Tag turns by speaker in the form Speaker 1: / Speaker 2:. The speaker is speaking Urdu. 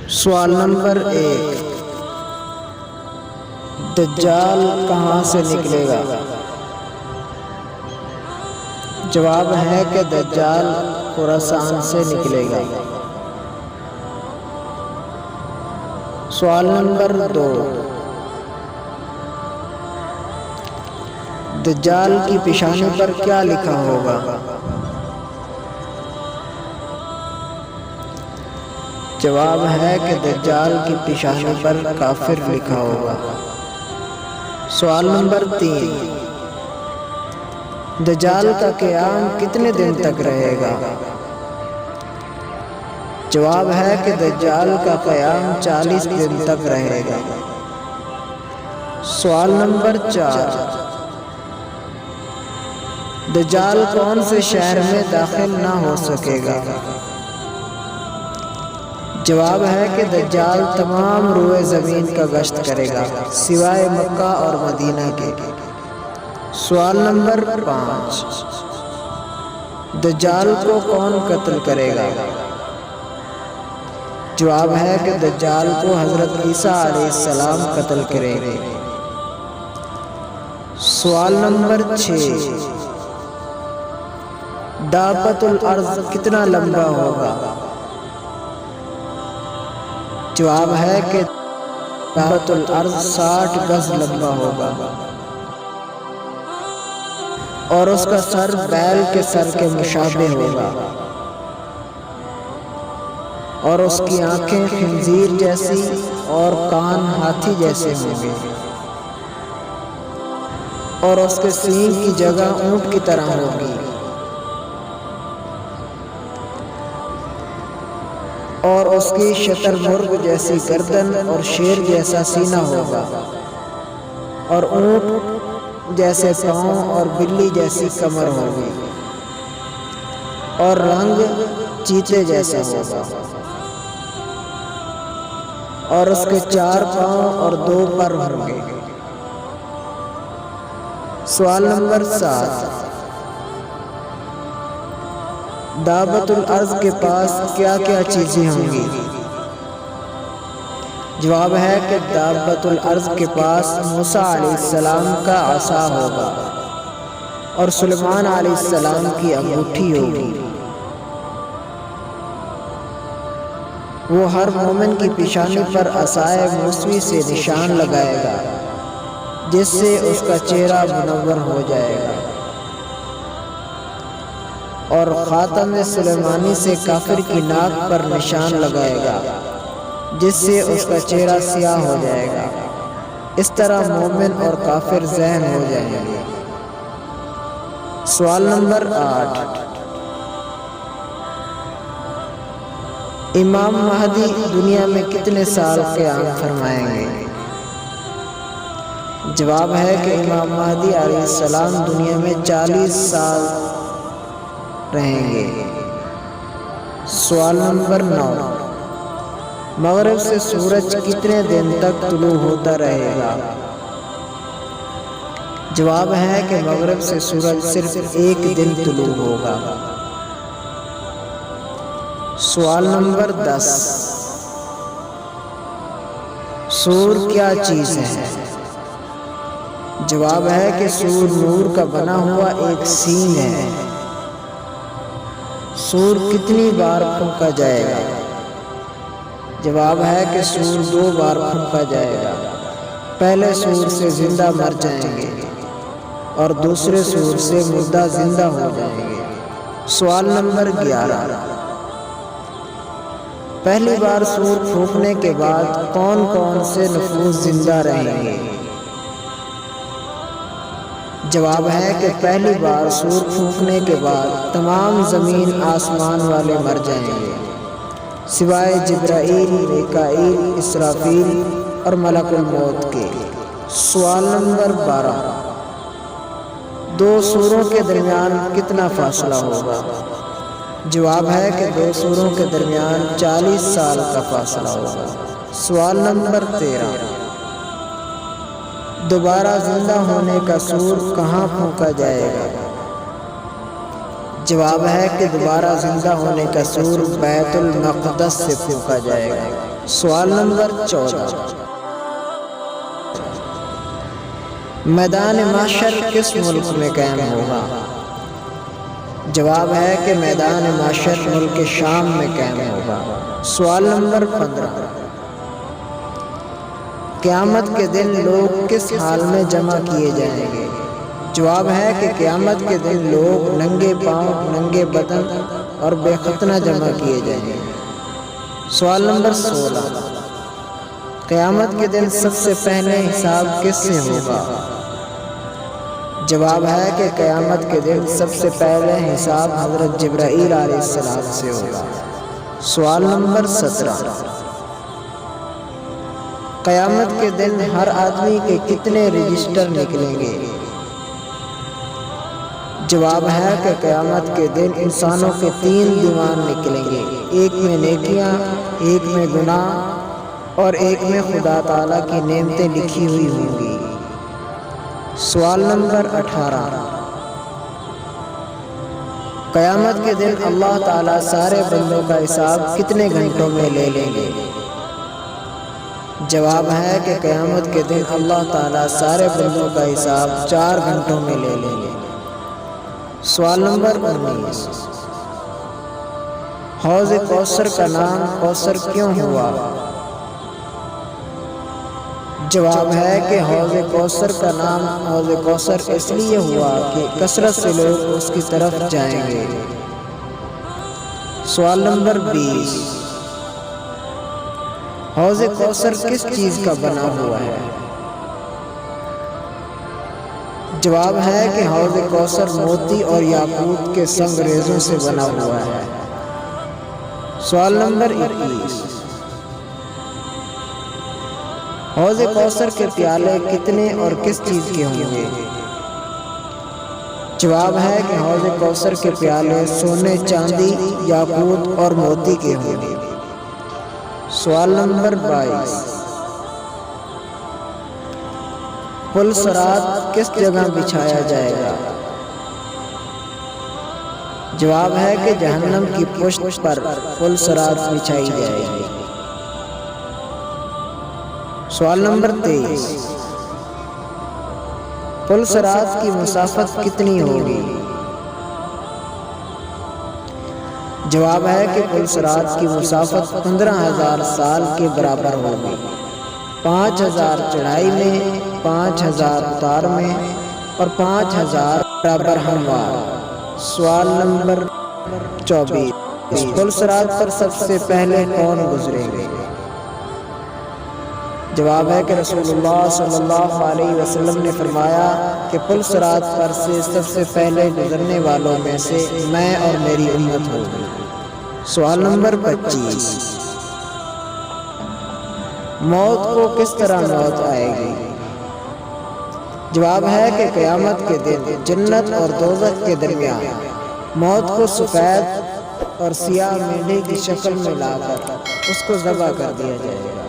Speaker 1: سوال نمبر 1، دجال کہاں سے نکلے گا؟ جواب ہے کہ دجال خراسان سے نکلے گا۔ سوال نمبر 2، دجال کی پیشانی پر کیا لکھا ہوگا؟ جواب ہے کہ دجال کی پیشانی پر کافر لکھا ہوگا۔ سوال نمبر 3، دجال کا قیام کتنے دن تک رہے گا؟ جواب ہے کہ دجال کا قیام 40 دن تک رہے گا۔ سوال نمبر 4، دجال کون سے شہر میں داخل نہ ہو سکے گا؟ جواب ہے کہ دجال تمام روئے زمین کا گشت کرے گا سوائے مکہ اور مدینہ کے۔ سوال نمبر 5، دجال کو کون قتل کرے گا؟ جواب ہے کہ دجال کو حضرت عیسیٰ علیہ السلام قتل کریں گے۔ سوال نمبر 6، دابۃ الارض کتنا لمبا ہوگا؟ جواب ہے کہ دابۃ الارض 60 گز لمبا ہوگا اور اس کا سر بیل کے سر کے مشابہ ہوگا اور اس کی آنکھیں خنزیر جیسی اور کان ہاتھی جیسے ہوں گے اور اس کے سینگ کی جگہ اونٹ کی طرح ہوگی اور اس کی شتر مرغ جیسی گردن اور شیر جیسا سینہ ہوگا اور اونٹ جیسے پاؤں اور بلی جیسی کمر ہوگی اور رنگ چیتے جیسا ہوگا اور اس کے 4 پاؤں اور 2 پر ہوں گے۔ سوال نمبر 7، دابۃ الارض کے پاس کیا کیا چیزیں ہوں گی؟ جواب ہے کہ دابۃ الارض کے پاس موسیٰ علیہ السلام کا عصا ہوگا اور سلیمان علیہ السلام کی انگوٹھی ہوگی۔ وہ ہر مومن کی پیشانی پر عصائے موسوی سے نشان لگائے گا جس سے اس کا چہرہ منور ہو جائے گا اور خاتم سلیمانی سے کافر کی ناک پر نشان لگائے گا جس سے اس کا چہرہ سیاہ ہو جائے گا۔ اس طرح مومن اور کافر ذہن ہو جائیں گے۔ سوال نمبر 8، امام مہدی دنیا میں کتنے سال قیام فرمائیں گے؟ جواب ہے کہ امام مہدی علیہ السلام دنیا میں 40 سال رہیں گے۔ سوال نمبر 9، مغرب سے سورج کتنے دن تک طلوع ہوتا رہے گا؟ جواب ہے کہ مغرب سے سورج صرف 1 دن طلوع ہوگا۔ سوال نمبر 10، سور کیا چیز ہے؟ جواب ہے کہ سور نور کا بنا ہوا ایک سینگ ہے۔ سور کتنی بار پھونکا جائے گا؟ جواب ہے کہ سور 2 بار پھونکا جائے گا۔ پہلے سور سے زندہ مر جائیں گے اور دوسرے سور سے مردہ زندہ ہو جائیں گے۔ سوال نمبر 11، پہلی بار سور پھونکنے کے بعد کون کون سے نفوس زندہ رہیں گے؟ جواب ہے کہ پہلی بار سور پھونکنے کے بعد تمام زمین آسمان والے مر جائیں گے سوائے جبرائیل، میکائیل، اسرافیل اور ملک الموت کے۔ سوال نمبر 12، 2 سوروں کے درمیان کتنا فاصلہ ہوگا؟ جواب ہے کہ 2 سوروں کے درمیان 40 سال کا فاصلہ ہوگا۔ سوال نمبر 13، دوبارہ زندہ ہونے کا سور کہاں پھونکا جائے گا؟ جواب ہے کہ دوبارہ زندہ ہونے کا سور بیت المقدس سے پھونکا جائے گا۔ سوال نمبر 14، میدان محشر کس ملک میں قائم ہوگا؟ جواب ہے کہ میدان محشر ملک شام میں قائم ہوگا۔ سوال نمبر 15، قیامت کے دن لوگ کس حال میں جمع کیے جائیں گے؟ جواب ہے کہ قیامت کے دن لوگ ننگے پاؤں، ننگے بدن اور بے ختنہ جمع کیے جائیں گے۔ سوال نمبر 16، قیامت کے دن سب سے پہلے حساب کس سے ہوگا؟ جواب ہے کہ قیامت کے دن سب سے پہلے حساب حضرت جبرائیل علیہ السلام سے ہوگا۔ سوال نمبر 17، قیامت کے دن ہر آدمی کے کتنے رجسٹر نکلیں گے؟ جواب ہے کہ قیامت کے دن انسانوں کے 3 دیوان نکلیں گے، ایک میں نیکیاں، ایک میں گناہ اور ایک میں خدا تعالیٰ کی نعمتیں لکھی ہوئی ہوں گی۔ سوال نمبر 18، قیامت کے دن اللہ تعالیٰ سارے بندوں کا حساب کتنے گھنٹوں میں لے لیں گے؟ جواب ہے کہ قیامت کے دن اللہ تعالیٰ سارے بندوں کا حساب 4 گھنٹوں میں لے لیں گے۔ سوال نمبر 19، حوض کوثر کا نام کوثر کیوں ہوا؟ جواب ہے کہ حوض کوثر کا نام حوض کوثر اس لیے ہوا کہ کثرت سے لوگ اس کی طرف جائیں گے۔ سوال نمبر 20، حوض کوثر کس چیز کا بنا ہوا ہے؟ جواب ہے کہ حوض کوثر موتی اور یاقوت کے سنگ ریزوں سے بنا ہوا ہے۔ سوال نمبر 21، حوض کوثر کے پیالے کتنے اور کس چیز کے ہوں گے؟ جواب ہے کہ حوض کوثر کے پیالے سونے، چاندی، یاقوت اور موتی کے ہوں گے۔ سوال نمبر 22، پل صراط کس جگہ بچھایا جائے گا؟ جواب ہے کہ جہنم کی پشت پر پل صراط بچھائی جائے گی۔ سوال نمبر 23، پل صراط کی مسافت کتنی ہوگی؟ جواب ہے کہ پل صراط کی مسافت 15,000 سال کے برابر ہوگی، 5,000 چڑھائی میں، 5,000 اتار میں اور 5,000 برابر ہموار۔ سوال نمبر 24، اس پل صراط پر سب سے پہلے کون گزریں گے؟ جواب ہے کہ رسول اللہ صلی اللہ علیہ وسلم نے فرمایا کہ پل صراط پر سے سب سے پہلے گزرنے والوں میں سے میں اور میری امت ہوگی۔ سوال نمبر 25، موت کو کس طرح موت آئے گی؟ جواب ہے کہ قیامت کے دن جنت اور دوزخ کے درمیان موت کو سفید اور سیاہ مینڈے کی شکل میں لا کر اس کو ذبح کر دیا جائے گا۔